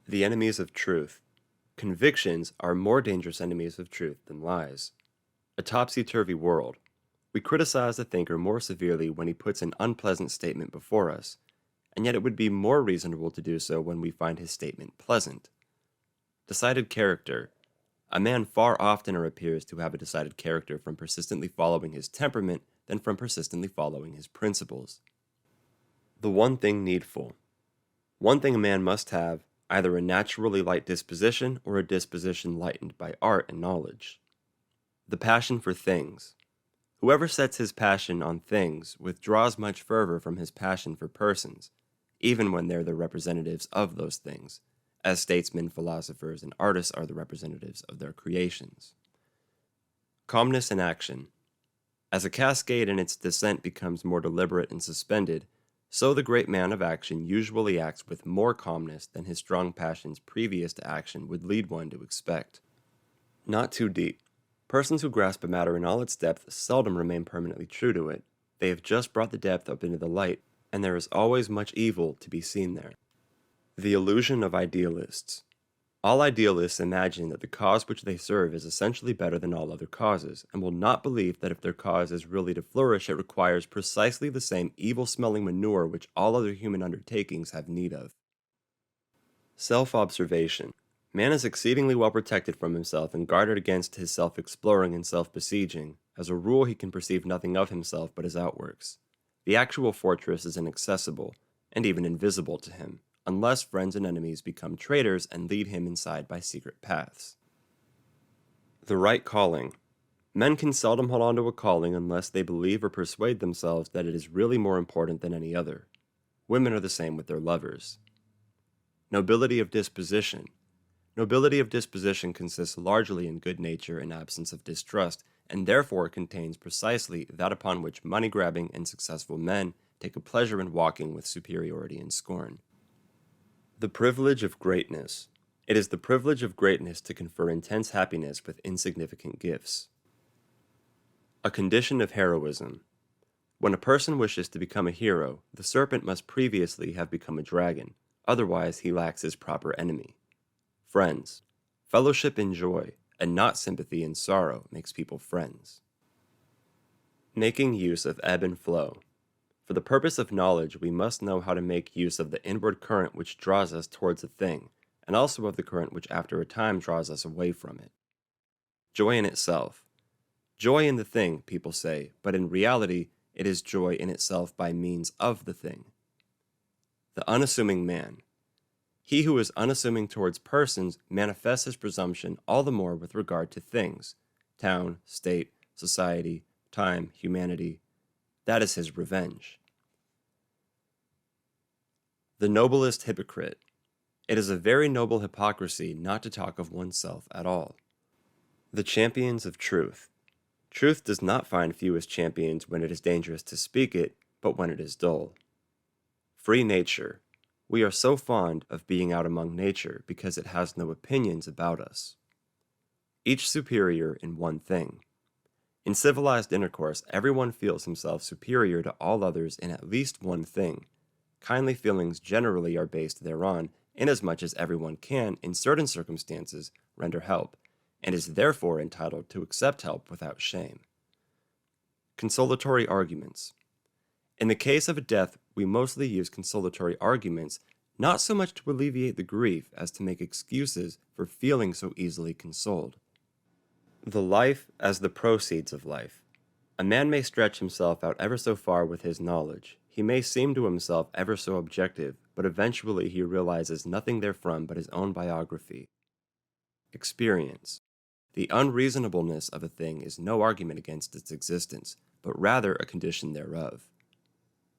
The enemies of truth. Convictions are more dangerous enemies of truth than lies. A topsy-turvy world. We criticize the thinker more severely when he puts an unpleasant statement before us, and yet it would be more reasonable to do so when we find his statement pleasant. Decided character. A man far oftener appears to have a decided character from persistently following his temperament than from persistently following his principles. The one thing needful. One thing a man must have, either a naturally light disposition or a disposition lightened by art and knowledge. The passion for things. Whoever sets his passion on things withdraws much fervor from his passion for persons, even when they're the representatives of those things, as statesmen, philosophers, and artists are the representatives of their creations. Calmness in action. As a cascade in its descent becomes more deliberate and suspended, so the great man of action usually acts with more calmness than his strong passions previous to action would lead one to expect. Not too deep. Persons who grasp a matter in all its depth seldom remain permanently true to it. They have just brought the depth up into the light, and there is always much evil to be seen there. The illusion of idealists. All idealists imagine that the cause which they serve is essentially better than all other causes, and will not believe that if their cause is really to flourish, it requires precisely the same evil-smelling manure which all other human undertakings have need of. Self-observation. Man is exceedingly well protected from himself and guarded against his self-exploring and self-besieging. As a rule, he can perceive nothing of himself but his outworks. The actual fortress is inaccessible, and even invisible to him, unless friends and enemies become traitors and lead him inside by secret paths. The right calling. Men can seldom hold on to a calling unless they believe or persuade themselves that it is really more important than any other. Women are the same with their lovers. Nobility of disposition. Nobility of disposition consists largely in good nature and absence of distrust, and therefore contains precisely that upon which money-grabbing and successful men take a pleasure in walking with superiority and scorn. The privilege of greatness. It is the privilege of greatness to confer intense happiness with insignificant gifts. A condition of heroism. When a person wishes to become a hero, the serpent must previously have become a dragon, otherwise he lacks his proper enemy. Friends. Fellowship in joy, and not sympathy in sorrow, makes people friends. Making use of ebb and flow. For the purpose of knowledge, we must know how to make use of the inward current which draws us towards a thing, and also of the current which after a time draws us away from it. Joy in itself. Joy in the thing, people say, but in reality, it is joy in itself by means of the thing. The unassuming man. He who is unassuming towards persons manifests his presumption all the more with regard to things, town, state, society, time, humanity. That is his revenge. The noblest hypocrite. It is a very noble hypocrisy not to talk of oneself at all. The champions of truth. Truth does not find fewest champions when it is dangerous to speak it, but when it is dull. Free nature. We are so fond of being out among nature because it has no opinions about us. Each superior in one thing. In civilized intercourse, everyone feels himself superior to all others in at least one thing. Kindly feelings generally are based thereon, inasmuch as everyone can, in certain circumstances, render help, and is therefore entitled to accept help without shame. Consolatory arguments. In the case of a death, we mostly use consolatory arguments, not so much to alleviate the grief as to make excuses for feeling so easily consoled. The life as the proceeds of life. A man may stretch himself out ever so far with his knowledge. He may seem to himself ever so objective, but eventually he realizes nothing therefrom but his own biography. Experience. The unreasonableness of a thing is no argument against its existence, but rather a condition thereof.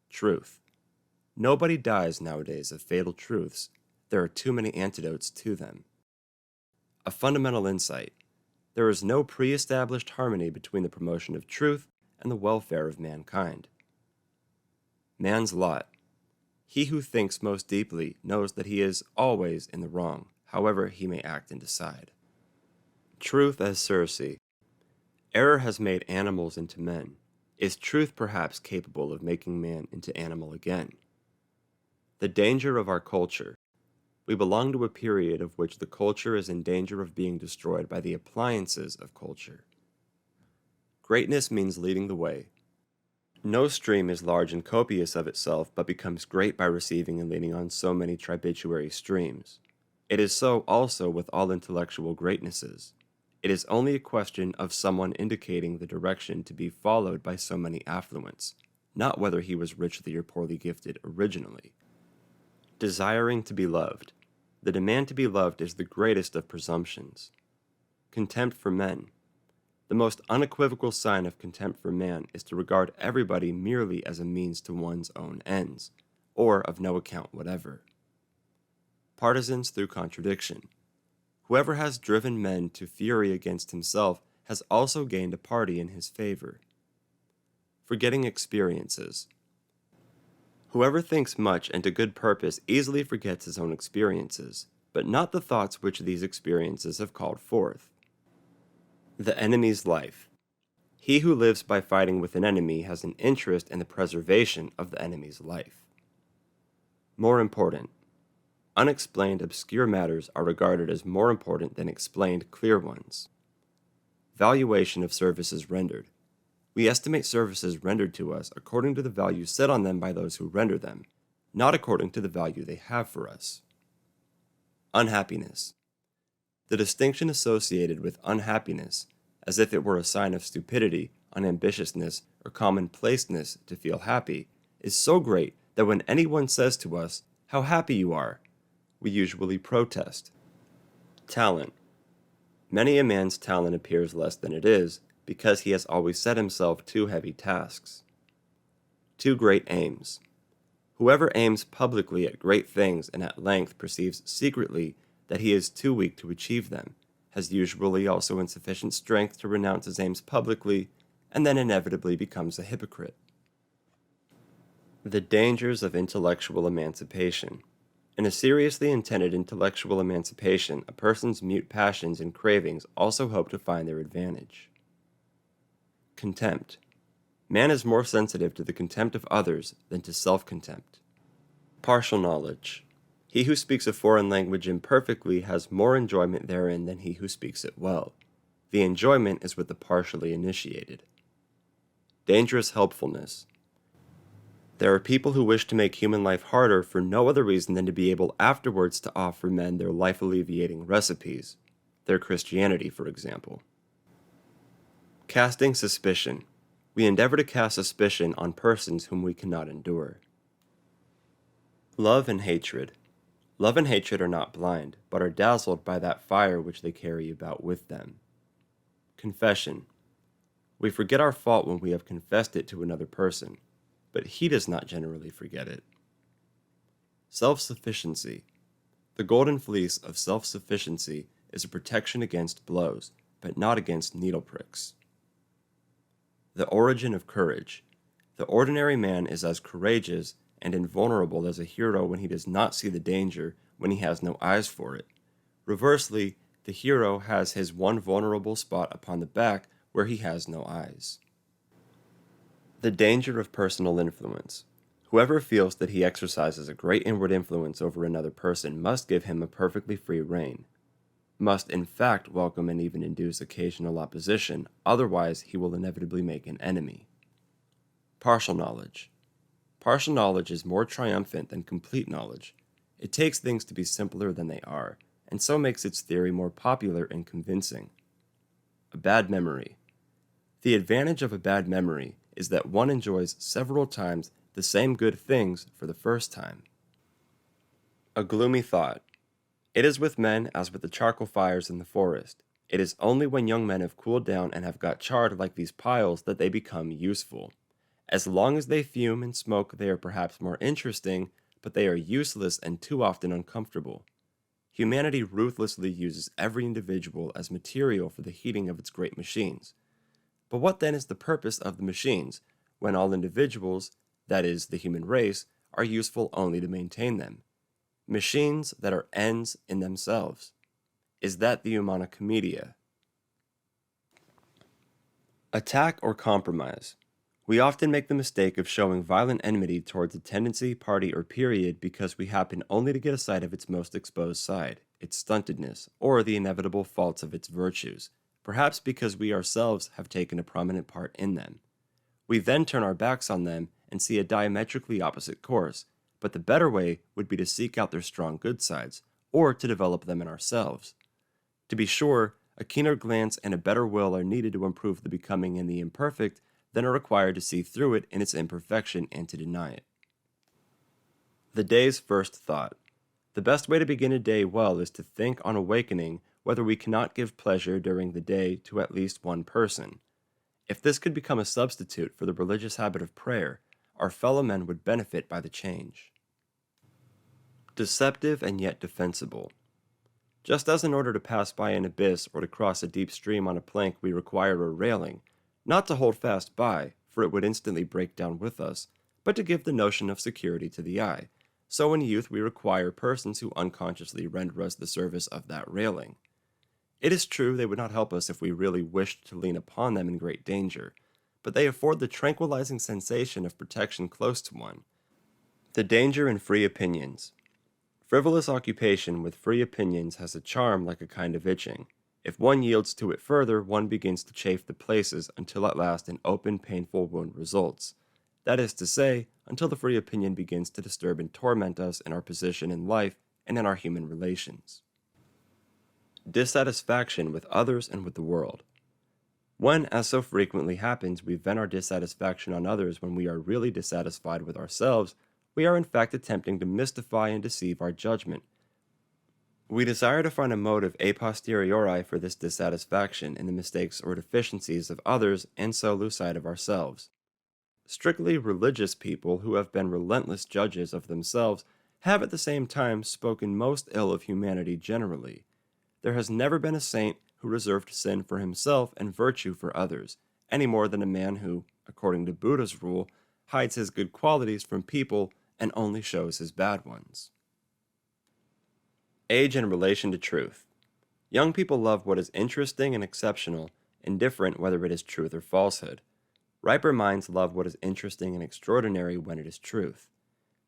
Truth. Nobody dies nowadays of fatal truths. There are too many antidotes to them. A fundamental insight. There is no pre-established harmony between the promotion of truth and the welfare of mankind. Man's lot. He who thinks most deeply knows that he is always in the wrong, however he may act and decide. Truth as Circe. Error has made animals into men. Is truth perhaps capable of making man into animal again? The danger of our culture. We belong to a period of which the culture is in danger of being destroyed by the appliances of culture. Greatness means leading the way. No stream is large and copious of itself, but becomes great by receiving and leaning on so many tributary streams. It is so also with all intellectual greatnesses. It is only a question of someone indicating the direction to be followed by so many affluents, not whether he was richly or poorly gifted originally. Desiring to be loved. The demand to be loved is the greatest of presumptions. Contempt for men. The most unequivocal sign of contempt for man is to regard everybody merely as a means to one's own ends, or of no account whatever. Partisans through contradiction. Whoever has driven men to fury against himself has also gained a party in his favor. Forgetting experiences. Whoever thinks much and to good purpose easily forgets his own experiences, but not the thoughts which these experiences have called forth. The enemy's life. He who lives by fighting with an enemy has an interest in the preservation of the enemy's life. More important. Unexplained obscure matters are regarded as more important than explained clear ones. Valuation of services rendered. We estimate services rendered to us according to the value set on them by those who render them, not according to the value they have for us. Unhappiness. The distinction associated with unhappiness, as if it were a sign of stupidity, unambitiousness, or commonplaceness to feel happy, is so great that when anyone says to us, "How happy you are," we usually protest. Talent. Many a man's talent appears less than it is, because he has always set himself too heavy tasks. Two great aims. Whoever aims publicly at great things and at length perceives secretly that he is too weak to achieve them, has usually also insufficient strength to renounce his aims publicly, and then inevitably becomes a hypocrite. The dangers of intellectual emancipation. In a seriously intended intellectual emancipation, a person's mute passions and cravings also hope to find their advantage. Contempt. Man is more sensitive to the contempt of others than to self-contempt. Partial knowledge. He who speaks a foreign language imperfectly has more enjoyment therein than he who speaks it well. The enjoyment is with the partially initiated. Dangerous helpfulness. There are people who wish to make human life harder for no other reason than to be able afterwards to offer men their life-alleviating recipes, their Christianity, for example. Casting suspicion. We endeavor to cast suspicion on persons whom we cannot endure. Love and hatred. Love and hatred are not blind, but are dazzled by that fire which they carry about with them. Confession. We forget our fault when we have confessed it to another person, but he does not generally forget it. Self-sufficiency. The golden fleece of self-sufficiency is a protection against blows, but not against needle pricks. The origin of courage. The ordinary man is as courageous and invulnerable as a hero when he does not see the danger, when he has no eyes for it. Reversely, the hero has his one vulnerable spot upon the back where he has no eyes. The danger of personal influence. Whoever feels that he exercises a great inward influence over another person must give him a perfectly free rein, must in fact welcome and even induce occasional opposition, otherwise he will inevitably make an enemy. Partial knowledge. Partial knowledge is more triumphant than complete knowledge. It takes things to be simpler than they are, and so makes its theory more popular and convincing. A bad memory. The advantage of a bad memory is that one enjoys several times the same good things for the first time. A gloomy thought. It is with men as with the charcoal fires in the forest. It is only when young men have cooled down and have got charred like these piles that they become useful. As long as they fume and smoke, they are perhaps more interesting, but they are useless and too often uncomfortable. Humanity ruthlessly uses every individual as material for the heating of its great machines. But what then is the purpose of the machines, when all individuals, that is, the human race, are useful only to maintain them? Machines that are ends in themselves. Is that the Humana Commedia? Attack or compromise. We often make the mistake of showing violent enmity towards a tendency, party, or period because we happen only to get a sight of its most exposed side, its stuntedness, or the inevitable faults of its virtues, perhaps because we ourselves have taken a prominent part in them. We then turn our backs on them and see a diametrically opposite course, but the better way would be to seek out their strong good sides, or to develop them in ourselves. To be sure, a keener glance and a better will are needed to improve the becoming and the imperfect than are required to see through it in its imperfection and to deny it. The day's first thought. The best way to begin a day well is to think on awakening whether we cannot give pleasure during the day to at least one person. If this could become a substitute for the religious habit of prayer, our fellow men would benefit by the change. Deceptive and yet defensible. Just as in order to pass by an abyss or to cross a deep stream on a plank we require a railing, not to hold fast by, for it would instantly break down with us, but to give the notion of security to the eye, so in youth we require persons who unconsciously render us the service of that railing. It is true they would not help us if we really wished to lean upon them in great danger, but they afford the tranquilizing sensation of protection close to one. The danger in free opinions. Frivolous occupation with free opinions has a charm like a kind of itching. If one yields to it further, one begins to chafe the places until at last an open, painful wound results. That is to say, until the free opinion begins to disturb and torment us in our position in life and in our human relations. Dissatisfaction with others and with the world. When, as so frequently happens, we vent our dissatisfaction on others when we are really dissatisfied with ourselves, we are in fact attempting to mystify and deceive our judgment. We desire to find a motive a posteriori for this dissatisfaction in the mistakes or deficiencies of others and so lose sight of ourselves. Strictly religious people who have been relentless judges of themselves have at the same time spoken most ill of humanity generally. There has never been a saint who reserved sin for himself and virtue for others, any more than a man who, according to Buddha's rule, hides his good qualities from people and only shows his bad ones. Age in relation to truth. Young people love what is interesting and exceptional, indifferent whether it is truth or falsehood. Riper minds love what is interesting and extraordinary when it is truth.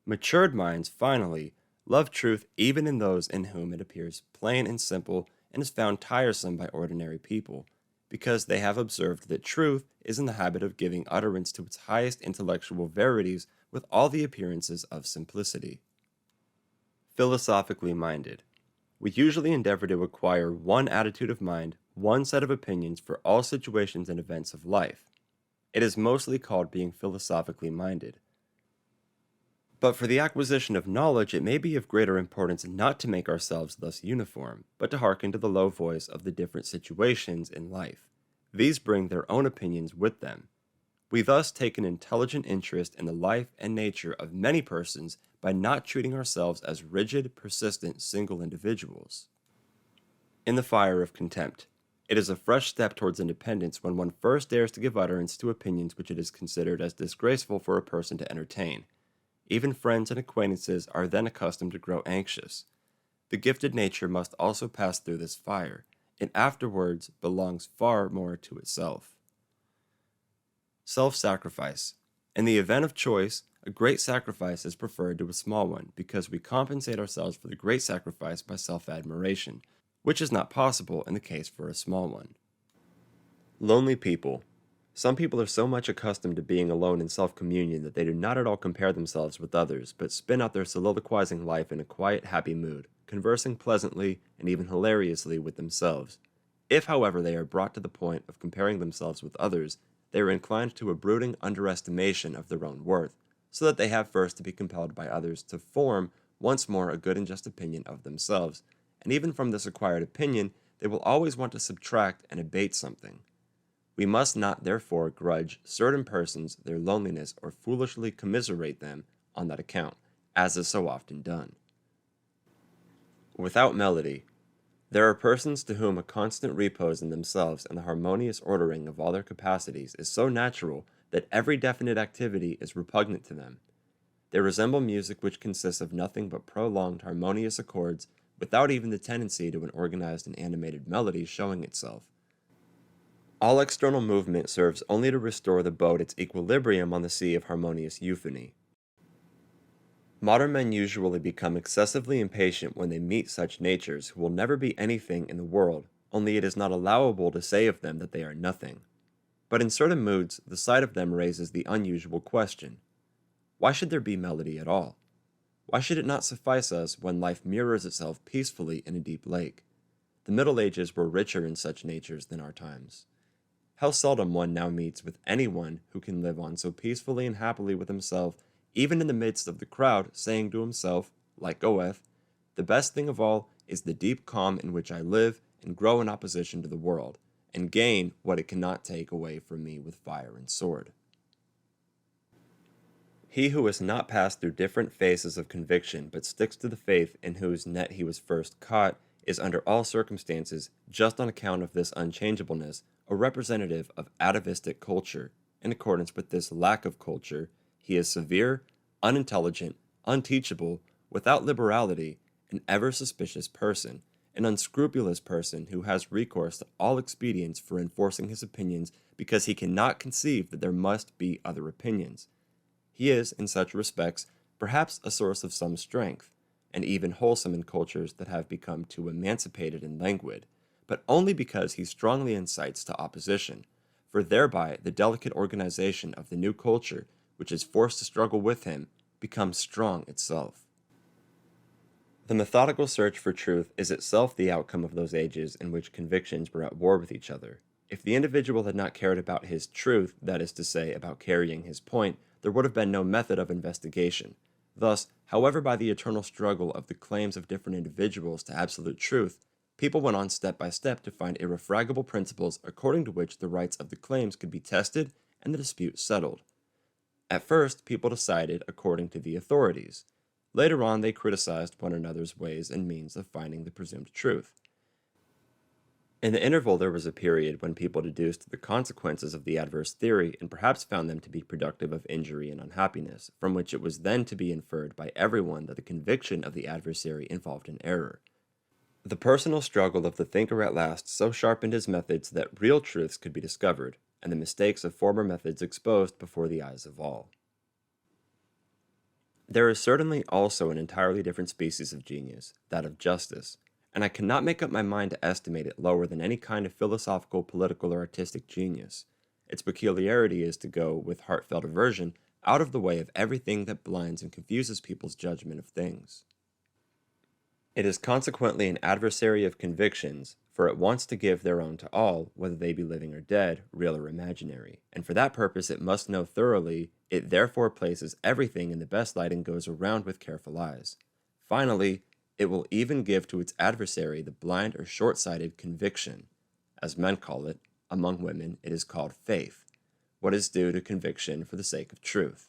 Matured minds, finally, love truth even in those in whom it appears plain and simple and is found tiresome by ordinary people, because they have observed that truth is in the habit of giving utterance to its highest intellectual verities with all the appearances of simplicity. Philosophically minded. We usually endeavor to acquire one attitude of mind, one set of opinions for all situations and events of life. It is mostly called being philosophically minded. But for the acquisition of knowledge, it may be of greater importance not to make ourselves thus uniform, but to hearken to the low voice of the different situations in life. These bring their own opinions with them. We thus take an intelligent interest in the life and nature of many persons by not treating ourselves as rigid, persistent, single individuals. In the fire of contempt. It is a fresh step towards independence when one first dares to give utterance to opinions which it is considered as disgraceful for a person to entertain. Even friends and acquaintances are then accustomed to grow anxious. The gifted nature must also pass through this fire. It afterwards belongs far more to itself. Self-sacrifice. In the event of choice, a great sacrifice is preferred to a small one because we compensate ourselves for the great sacrifice by self-admiration, which is not possible in the case for a small one. Lonely people. Some people are so much accustomed to being alone in self-communion that they do not at all compare themselves with others, but spin out their soliloquizing life in a quiet, happy mood, conversing pleasantly and even hilariously with themselves. If, however, they are brought to the point of comparing themselves with others, they are inclined to a brooding underestimation of their own worth, so that they have first to be compelled by others to form once more a good and just opinion of themselves, and even from this acquired opinion they will always want to subtract and abate something. We must not therefore grudge certain persons their loneliness or foolishly commiserate them on that account, as is so often done. Without melody. There are persons to whom a constant repose in themselves and the harmonious ordering of all their capacities is so natural that every definite activity is repugnant to them. They resemble music which consists of nothing but prolonged harmonious accords without even the tendency to an organized and animated melody showing itself. All external movement serves only to restore the boat its equilibrium on the sea of harmonious euphony. Modern men usually become excessively impatient when they meet such natures who will never be anything in the world, only it is not allowable to say of them that they are nothing. But in certain moods, the sight of them raises the unusual question: why should there be melody at all? Why should it not suffice us when life mirrors itself peacefully in a deep lake? The Middle Ages were richer in such natures than our times. How seldom one now meets with anyone who can live on so peacefully and happily with himself, even in the midst of the crowd, saying to himself, like Goethe, "The best thing of all is the deep calm in which I live and grow in opposition to the world, and gain what it cannot take away from me with fire and sword." He who has not passed through different phases of conviction but sticks to the faith in whose net he was first caught is under all circumstances, just on account of this unchangeableness, a representative of atavistic culture. In accordance with this lack of culture, he is severe, unintelligent, unteachable, without liberality, an ever suspicious person, an unscrupulous person who has recourse to all expedients for enforcing his opinions because he cannot conceive that there must be other opinions. He is, in such respects, perhaps a source of some strength, and even wholesome in cultures that have become too emancipated and languid, but only because he strongly incites to opposition, for thereby the delicate organization of the new culture, which is forced to struggle with him, becomes strong itself. The methodical search for truth is itself the outcome of those ages in which convictions were at war with each other. If the individual had not cared about his truth, that is to say, about carrying his point, there would have been no method of investigation. Thus, however, by the eternal struggle of the claims of different individuals to absolute truth, people went on step by step to find irrefragable principles according to which the rights of the claims could be tested and the dispute settled. At first, people decided according to the authorities. Later on, they criticized one another's ways and means of finding the presumed truth. In the interval, there was a period when people deduced the consequences of the adverse theory and perhaps found them to be productive of injury and unhappiness, from which it was then to be inferred by everyone that the conviction of the adversary involved an error. The personal struggle of the thinker at last so sharpened his methods that real truths could be discovered, and the mistakes of former methods exposed before the eyes of all. There is certainly also an entirely different species of genius, that of justice, and I cannot make up my mind to estimate it lower than any kind of philosophical, political, or artistic genius. Its peculiarity is to go, with heartfelt aversion, out of the way of everything that blinds and confuses people's judgment of things. It is consequently an adversary of convictions, for it wants to give their own to all, whether they be living or dead, real or imaginary, and for that purpose it must know thoroughly. It therefore places everything in the best light and goes around with careful eyes. Finally, it will even give to its adversary the blind or short-sighted conviction. As men call it, among women it is called faith, what is due to conviction for the sake of truth.